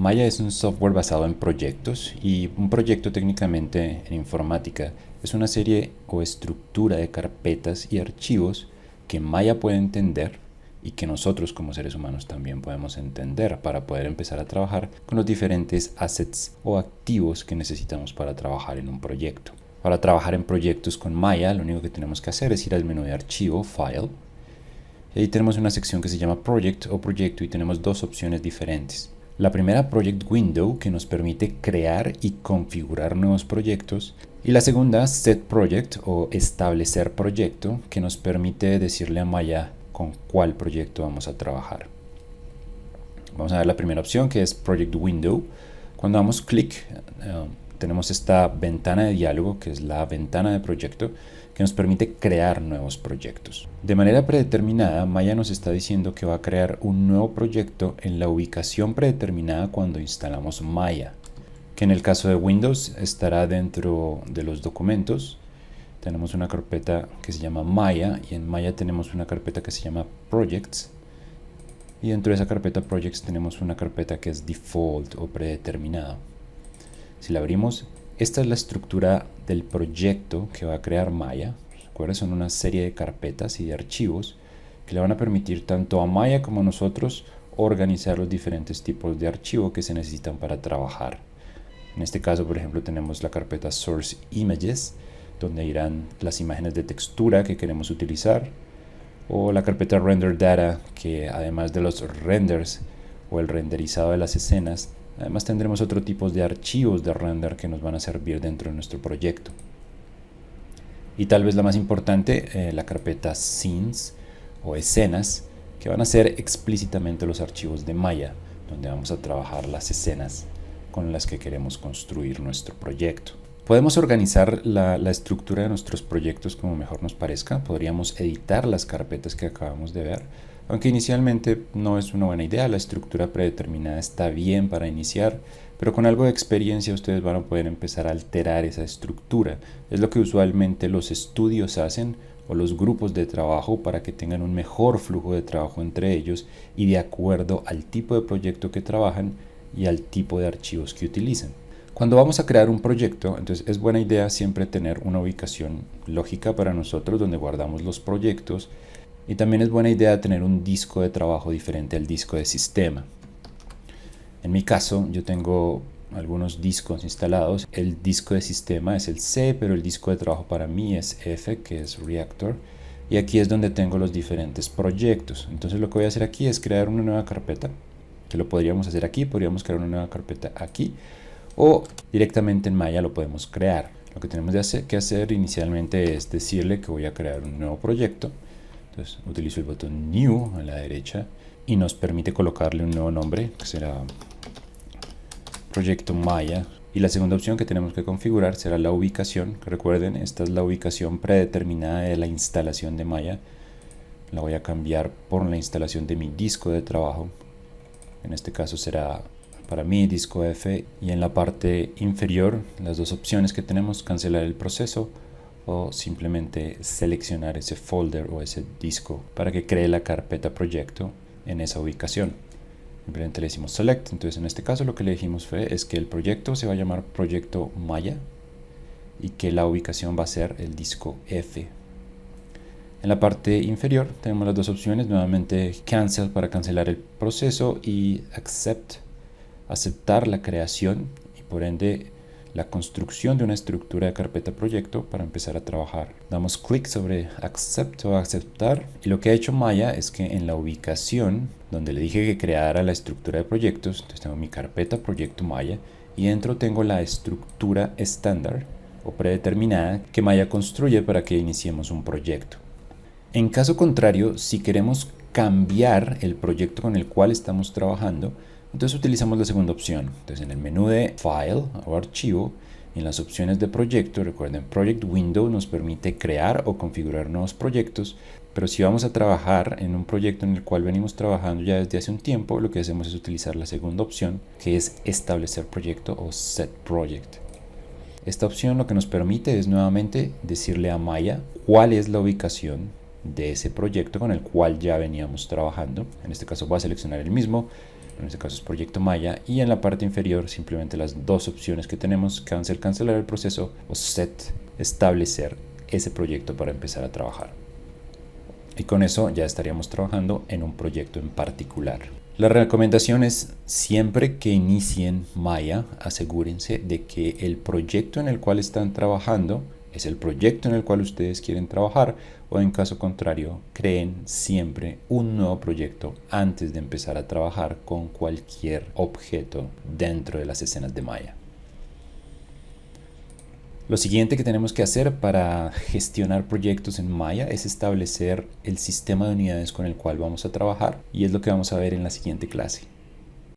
Maya es un software basado en proyectos y un proyecto técnicamente en informática es una serie o estructura de carpetas y archivos que Maya puede entender y que nosotros como seres humanos también podemos entender para poder empezar a trabajar con los diferentes assets o activos que necesitamos para trabajar en un proyecto. Para trabajar en proyectos con Maya, lo único que tenemos que hacer es ir al menú de archivo, File, y ahí tenemos una sección que se llama Project o Proyecto y tenemos dos opciones diferentes. La primera, Project Window, que nos permite crear y configurar nuevos proyectos. Y la segunda, Set Project o Establecer Proyecto, que nos permite decirle a Maya con cuál proyecto vamos a trabajar. Vamos a ver la primera opción, que es Project Window. Cuando damos clic, tenemos esta ventana de diálogo, que es la ventana de proyecto, que nos permite crear nuevos proyectos. De manera predeterminada, Maya nos está diciendo que va a crear un nuevo proyecto en la ubicación predeterminada cuando instalamos Maya, que en el caso de Windows estará dentro de los documentos. Tenemos una carpeta que se llama Maya y en Maya tenemos una carpeta que se llama Projects. Y dentro de esa carpeta Projects tenemos una carpeta que es Default o predeterminado. Si la abrimos, esta es la estructura del proyecto que va a crear Maya. Recuerden, son una serie de carpetas y de archivos que le van a permitir tanto a Maya como a nosotros organizar los diferentes tipos de archivo que se necesitan para trabajar. En este caso, por ejemplo, tenemos la carpeta Source Images, donde irán las imágenes de textura que queremos utilizar, o la carpeta Render Data, que además de los renders o el renderizado de las escenas, además tendremos otro tipo de archivos de render que nos van a servir dentro de nuestro proyecto. Y tal vez la más importante, la carpeta Scenes o escenas, que van a ser explícitamente los archivos de Maya, donde vamos a trabajar las escenas con las que queremos construir nuestro proyecto. Podemos organizar la estructura de nuestros proyectos como mejor nos parezca. Podríamos editar las carpetas que acabamos de ver, aunque inicialmente no es una buena idea. La estructura predeterminada está bien para iniciar, pero con algo de experiencia ustedes van a poder empezar a alterar esa estructura. Es lo que usualmente los estudios hacen o los grupos de trabajo para que tengan un mejor flujo de trabajo entre ellos y de acuerdo al tipo de proyecto que trabajan y al tipo de archivos que utilizan. Cuando vamos a crear un proyecto, entonces es buena idea siempre tener una ubicación lógica para nosotros donde guardamos los proyectos, y también es buena idea tener un disco de trabajo diferente al disco de sistema. En mi caso, yo tengo algunos discos instalados. El disco de sistema es el C, pero el disco de trabajo para mí es F, que es Reactor, y aquí es donde tengo los diferentes proyectos. Entonces lo que voy a hacer aquí es crear una nueva carpeta, que lo podríamos hacer aquí, podríamos crear una nueva carpeta aquí, o directamente en Maya lo podemos crear. Lo que tenemos que hacer inicialmente es decirle que voy a crear un nuevo proyecto. Entonces utilizo el botón New a la derecha y nos permite colocarle un nuevo nombre que será Proyecto Maya. Y la segunda opción que tenemos que configurar será la ubicación. Recuerden, esta es la ubicación predeterminada de la instalación de Maya. La voy a cambiar por la instalación de mi disco de trabajo. En este caso será para mí disco F, y en la parte inferior las dos opciones que tenemos: cancelar el proceso o simplemente seleccionar ese folder o ese disco para que cree la carpeta proyecto en esa ubicación. Simplemente le decimos select. Entonces en este caso lo que le dijimos es que el proyecto se va a llamar proyecto Maya y que la ubicación va a ser el disco F. En la parte inferior tenemos las dos opciones, nuevamente cancel para cancelar el proceso y accept, aceptar la creación y por ende la construcción de una estructura de carpeta proyecto para empezar a trabajar. Damos clic sobre accept o aceptar, y lo que ha hecho Maya es que en la ubicación donde le dije que creara la estructura de proyectos, entonces tengo mi carpeta proyecto Maya y dentro tengo la estructura estándar o predeterminada que Maya construye para que iniciemos un proyecto. En caso contrario, si queremos cambiar el proyecto con el cual estamos trabajando, entonces utilizamos la segunda opción. Entonces en el menú de File o Archivo, en las opciones de proyecto, recuerden, Project Window nos permite crear o configurar nuevos proyectos, pero si vamos a trabajar en un proyecto en el cual venimos trabajando ya desde hace un tiempo, lo que hacemos es utilizar la segunda opción, que es Establecer Proyecto o Set Project. Esta opción lo que nos permite es nuevamente decirle a Maya cuál es la ubicación de ese proyecto con el cual ya veníamos trabajando. En este caso voy a seleccionar el mismo, en este caso es proyecto Maya, y en la parte inferior simplemente las dos opciones que tenemos: cancel, cancelar el proceso, o set, establecer ese proyecto para empezar a trabajar. Y con eso ya estaríamos trabajando en un proyecto en particular. La recomendación es: siempre que inicien Maya, asegúrense de que el proyecto en el cual están trabajando es el proyecto en el cual ustedes quieren trabajar, o en caso contrario, creen siempre un nuevo proyecto antes de empezar a trabajar con cualquier objeto dentro de las escenas de Maya. Lo siguiente que tenemos que hacer para gestionar proyectos en Maya es establecer el sistema de unidades con el cual vamos a trabajar, y es lo que vamos a ver en la siguiente clase.